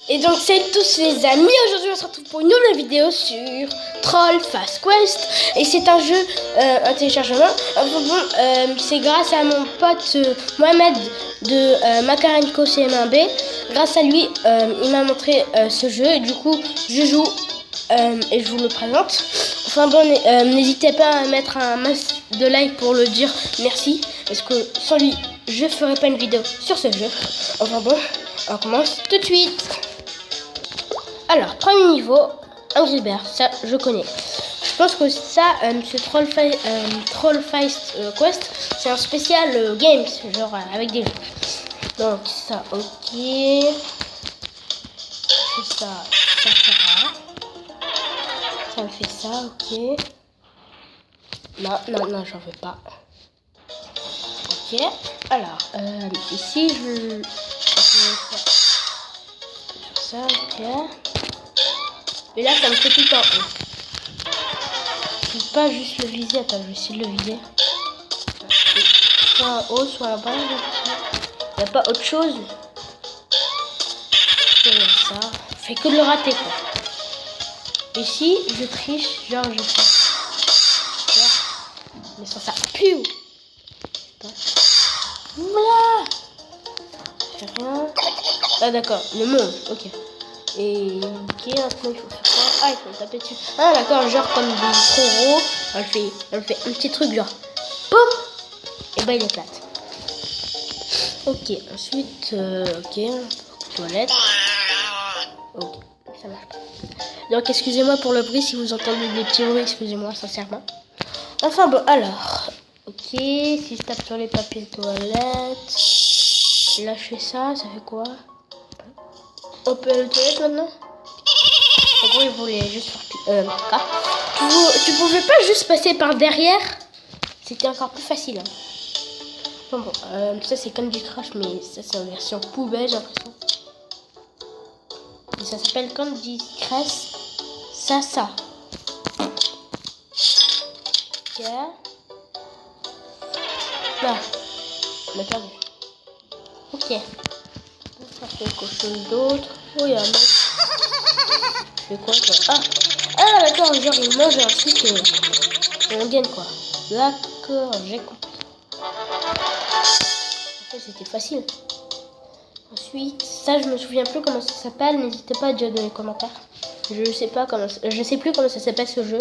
Et donc salut tous les amis, aujourd'hui on se retrouve pour une nouvelle vidéo sur Troll Fast Quest. Et c'est un jeu à téléchargement. C'est grâce à mon pote Mohamed de Macarenco CM1B. Grâce à lui, il m'a montré ce jeu et du coup je joue et je vous le présente. Enfin bon, n'hésitez pas à mettre un max de like pour le dire merci. Parce que sans lui, je ferai pas une vidéo sur ce jeu. Enfin bon, on commence tout de suite. Alors, premier niveau, Angry Birds, ça je connais. Je pense que ça, ce Troll Fast Quest, c'est un spécial games, genre avec des jeux. Donc ça, ok. Ça fera. Ça me fait ça, ok. Non, j'en veux pas. Ok. Alors, ici, je vais faire ça, ok. Et là, ça me fait tout en haut. Je peux pas juste le viser. Attends, je vais essayer de le viser. Soit en haut, soit en bas. Il n'y a pas autre chose. C'est ça. Je fais que de le rater, quoi. Ici, je triche. Genre, je fais. Mais sans ça. Piou. Voilà. Je fais rien. Ah, d'accord. Le monde. Ok. Et ok, maintenant il faut faire quoi? Ah, il faut taper dessus. Ah d'accord, genre comme du trop gros, elle fait un petit truc genre pouf, et bah il est plate. Ok, ensuite ok, toilette. Ok, ça marche pas. Donc excusez-moi pour le bruit, si vous entendez des petits bruits, excusez-moi sincèrement. Enfin bon, alors, ok, si je tape sur les papiers toilettes, là je fais ça, ça fait quoi? On peut aller aux toilettes maintenant? En gros, il voulait juste faire tu pouvais pas juste passer par derrière? C'était encore plus facile. Hein. Bon, ça c'est comme du Crash, mais ça c'est en version poubelle, j'ai l'impression. Et ça s'appelle Candy Crush. Ça. Ok. Là, on a perdu. Ok. On va faire quelque chose d'autre. Oh, il y a un mec. Je fais quoi, toi? Ah d'accord, genre il mange et ensuite on gagne quoi. D'accord, j'ai compris. En fait, c'était facile. Ensuite, ça je me souviens plus comment ça s'appelle. N'hésitez pas à dire dans les commentaires. Je sais plus comment ça s'appelle ce jeu.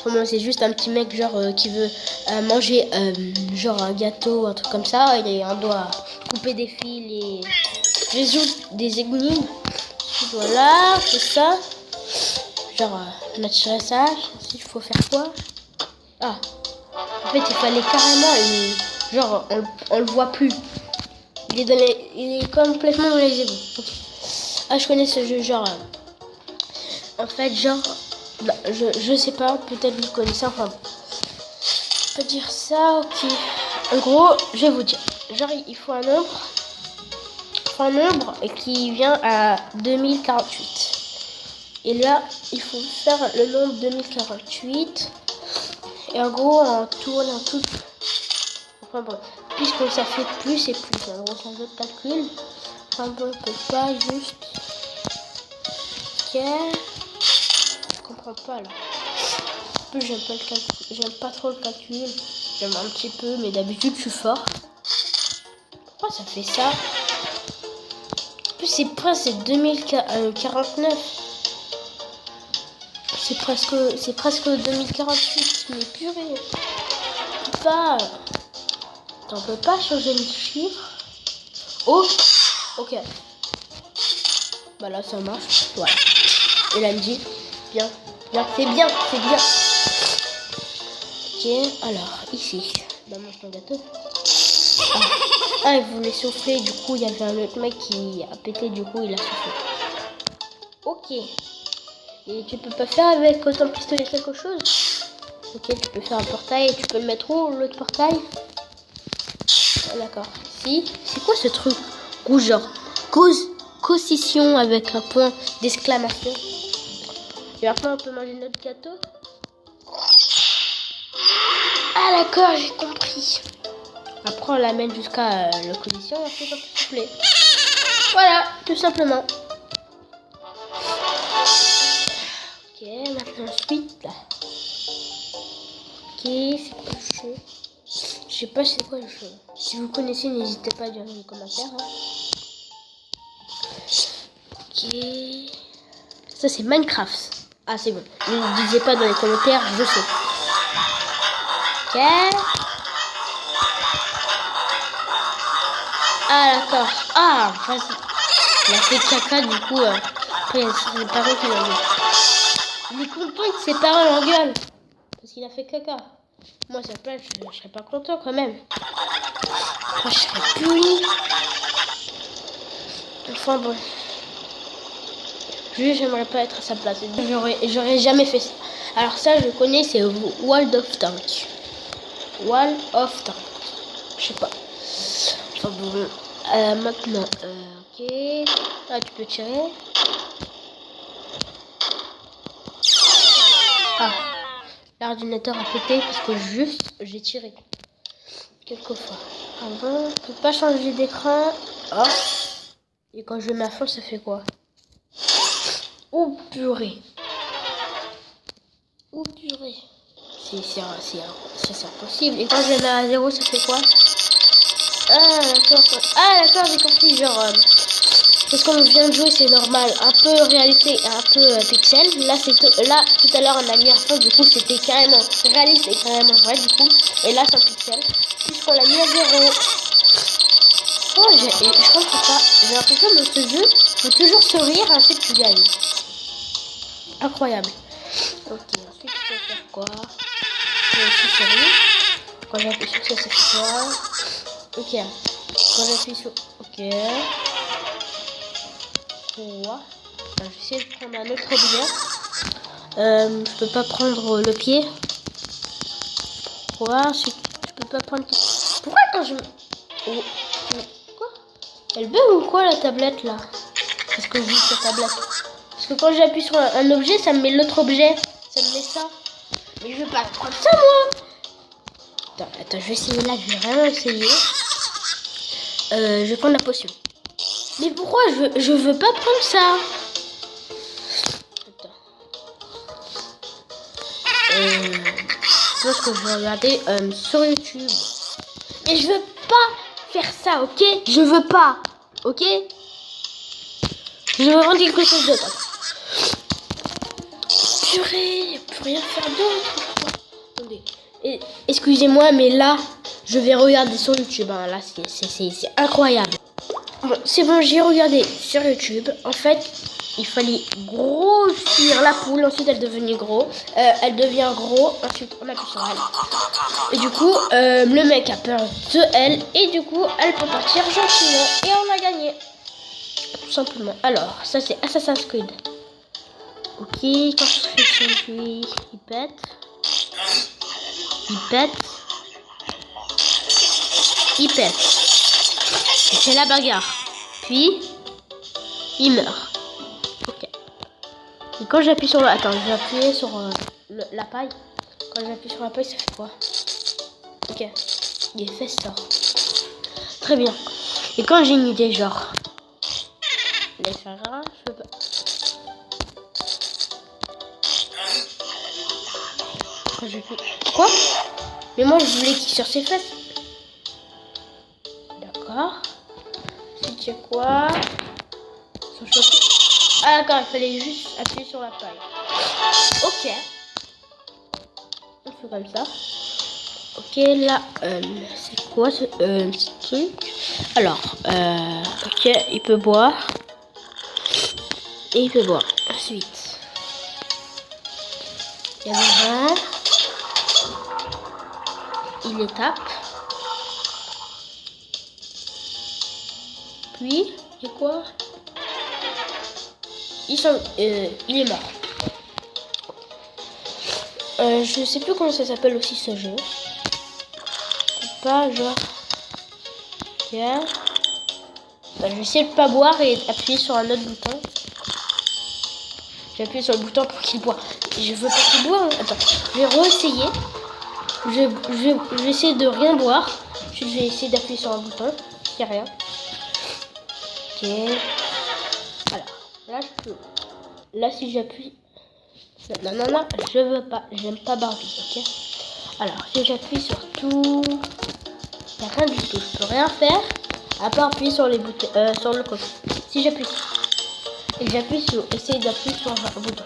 Vraiment, c'est juste un petit mec genre qui veut manger genre un gâteau, un truc comme ça. Et on doit couper des fils et résoudre des énigmes. Voilà, c'est ça. Genre mettre ça. Ensuite, il faut faire quoi? Ah, en fait, il fallait carrément, genre, on le voit plus. Il est complètement dans les égouts. Okay. Ah, je connais ce jeu, genre, en fait, genre, bah, je sais pas, peut-être vous connaissez, enfin, je peux dire ça, ok. En gros, je vais vous dire, genre, il faut un nombre qui vient à 2048. Et là, il faut faire le nombre 2048. Et en gros, en tournant tout. Enfin bon, puisque ça fait plus et plus. En gros, c'est un jeu de calcul. Enfin bon, on peut pas juste. Ok. Je comprends pas là. En plus, j'aime pas le calcul. J'aime pas trop le calcul. J'aime un petit peu, mais d'habitude, je suis fort. Pourquoi ça fait ça? En plus, c'est presque 2049. C'est presque 2048, mais purée. On peut pas changer le chiffre. Oh, ok. Bah là ça marche. Voilà. Et là elle dit bien, c'est bien. Ok, alors ici. Bah mange ton gâteau. Ah, il voulait souffler, du coup il y avait un autre mec qui a pété, du coup il a soufflé. Ok. Et tu peux pas faire avec ton pistolet quelque chose? Ok, tu peux faire un portail et tu peux le mettre où, l'autre portail? Ah, d'accord. Si. C'est quoi ce truc rouge genre caution avec un point d'exclamation? Et après on peut manger notre gâteau? Ah d'accord, j'ai compris. Après on l'amène jusqu'à la caution et après on peut souffler. Voilà, tout simplement. ensuite, là. Ok, c'est quoi le jeu? Je sais pas c'est quoi le jeu. Si vous connaissez, n'hésitez pas à dire dans les commentaires. Hein. Ok. Ça c'est Minecraft. Ah c'est bon. Ne disiez pas dans les commentaires, je sais. Ok. Ah d'accord. Ah, vas-y. Il a fait caca du coup. Après, c'est les parents qui l'engueulent. Il est content que ses parents l'engueulent. Parce qu'il a fait caca. Moi, à sa place, je serais pas content quand même. Moi, je serais puni. Enfin bon. Juste, j'aimerais pas être à sa place. J'aurais jamais fait ça. Alors ça, je connais, c'est World of Tanks. World of Tanks. Je sais pas. Enfin bon. Maintenant, ok. Ah, tu peux tirer. Ah. L'ordinateur a pété parce que juste j'ai tiré. Quelquefois. Ah bon, je peux pas changer d'écran. Oh. Et quand je mets à fond, ça fait quoi? Oh purée. Oh purée. C'est impossible. Et quand je mets à 0, ça fait quoi? Ah d'accord. Ah d'accord, j'ai compris. Genre, parce qu'on vient de jouer, c'est normal. Un peu réalité et un peu pixel. Là, tout à l'heure, on a mis à fond. Du coup, c'était carrément réaliste et carrément vrai. Du coup, et là, c'est un pixel. Puisqu'on l'a mis à 0. Oh, je comprends pas. J'ai l'impression que dans ce jeu, faut toujours sourire, ensuite tu gagnes. Incroyable. Ok, ensuite, tu vas faire quoi? Je vais aussi sourire. Quand j'appuie sur ça, ça fait quoi? Ok. Quand j'appuie sur... Ok. Quoi? Je vais essayer de prendre un autre objet. Je peux pas prendre le pied. Pourquoi? Je peux pas prendre... Pourquoi quand je... Oh. Quoi? Elle bug ou quoi la tablette là? Parce que je joue sur tablette. Parce que quand j'appuie sur un objet, ça me met l'autre objet. Ça me met ça. Mais je veux pas prendre ça moi. Attends, je vais essayer là, je vais vraiment essayer. Je vais prendre la potion. Mais pourquoi je veux pas prendre ça? Attends. Je pense que je vais regarder sur YouTube. Mais je veux pas faire ça, ok? Je veux pas, ok? Je veux rendre quelque chose d'autre. Purée, plus rien faire d'autre. Attendez. Excusez-moi, mais là, je vais regarder sur YouTube. Hein. Là, c'est incroyable. Bon, c'est bon, j'ai regardé sur YouTube. En fait, il fallait grossir la poule. Ensuite, elle devenait gros. Elle devient gros. Ensuite, on appuie sur elle. Et du coup, le mec a peur de elle. Et du coup, elle peut partir gentiment. Et on a gagné. Tout simplement. Alors, ça c'est Assassin's Creed. Ok, quand je fais ça, il pète. Il pète. Il pète. Il fait la bagarre. Puis, il meurt. Ok. Et quand j'appuie sur le... Attends, je vais appuyer sur la paille. Quand j'appuie sur la paille, ça fait quoi? Ok. Il est fait ça. Très bien. Et quand j'ai une idée, genre... Les faire grave, je peux pas. Quoi? Mais moi je voulais qu'il sur ses fesses. D'accord. C'est quoi? Ah d'accord, il fallait juste appuyer sur la paille. Ok. On fait comme ça. Ok, là, c'est quoi ce truc? Alors, ok, il peut boire. Et il peut boire. Ensuite, il y a le verre. Il les tape. Puis, et quoi? Il est mort. Je sais plus comment ça s'appelle aussi ce jeu. Pas genre. Ok. Bah, je vais essayer de pas boire et appuyer sur un autre bouton. J'ai appuyé sur le bouton pour qu'il boit. Je veux pas qu'il boive. Attends, je vais re-essayer. Je vais essayer de rien boire. Je vais essayer d'appuyer sur un bouton. Il n'y a rien. Ok. Voilà. Là, je peux. Là, si j'appuie. Non, non, non, je veux pas. J'aime pas Barbie, ok? Alors, si j'appuie sur tout... Il n'y a rien du tout. Je peux rien faire à part appuyer sur les boutons, sur le coffre. Si j'appuie et que j'appuie sur... Essayer d'appuyer sur un bouton.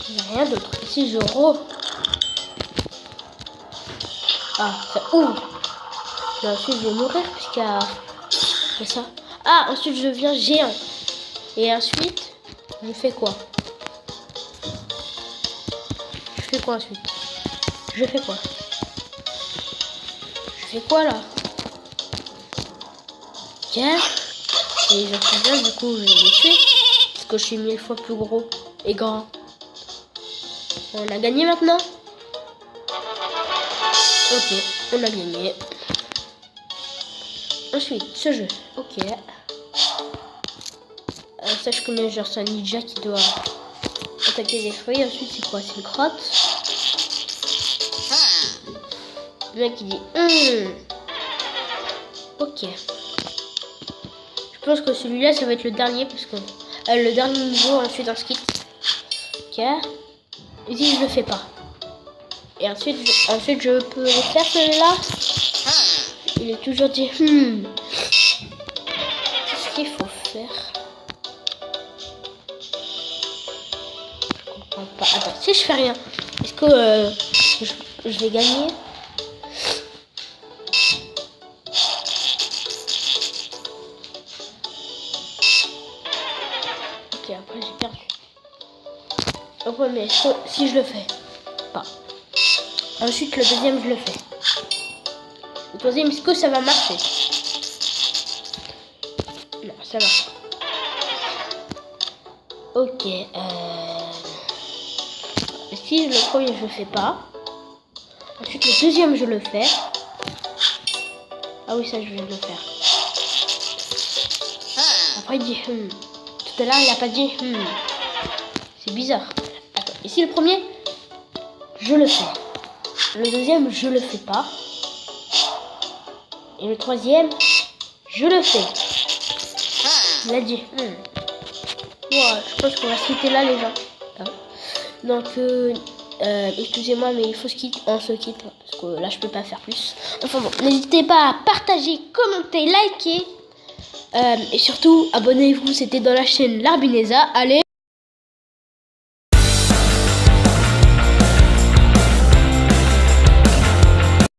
Il n'y a rien d'autre. Si je Ah, ça ouvre. Et ensuite, je vais mourir puisqu'il y a ça. Ah, ensuite, je deviens géant. Et ensuite, je fais quoi? Je fais quoi ensuite? Je fais quoi? Je fais quoi là? Tiens. Et je suis bien, du coup, je vais les tuer. Parce que je suis 1000 fois plus gros et grand. On a gagné maintenant? Ok, on a gagné. Ensuite, ce jeu. Ok. Ça, je connais, genre, c'est un ninja qui doit attaquer des fruits. Ensuite, c'est quoi? C'est une crotte. Le mec, il dit Ok. Je pense que celui-là, ça va être le dernier. Parce que le dernier niveau, ensuite, un skit. Ok. Et si je le fais pas? Et ensuite, je peux le faire celui-là. Il est toujours dit Qu'est-ce qu'il faut faire? Je comprends pas. Attends, si je fais rien, est-ce que je vais gagner? Ok, après j'ai perdu. Le premier, si je le fais pas. Ensuite, le deuxième, je le fais. Le troisième, est-ce que ça va marcher? Non, ça va. Ok. Si le premier, je le fais pas. Ensuite, le deuxième, je le fais. Ah oui, ça, je vais le faire. Après, il dit Tout à l'heure, il n'a pas dit C'est bizarre. Attends. Et si le premier, je le fais. Le deuxième, je le fais pas. Et le troisième, je le fais. Il a dit. Ouais, je pense qu'on va se quitter là, les gens. Donc, excusez-moi, mais il faut on se quitte. Parce que là, je peux pas faire plus. Enfin bon, n'hésitez pas à partager, commenter, liker. Et surtout, abonnez-vous. C'était dans la chaîne Larbineza. Allez.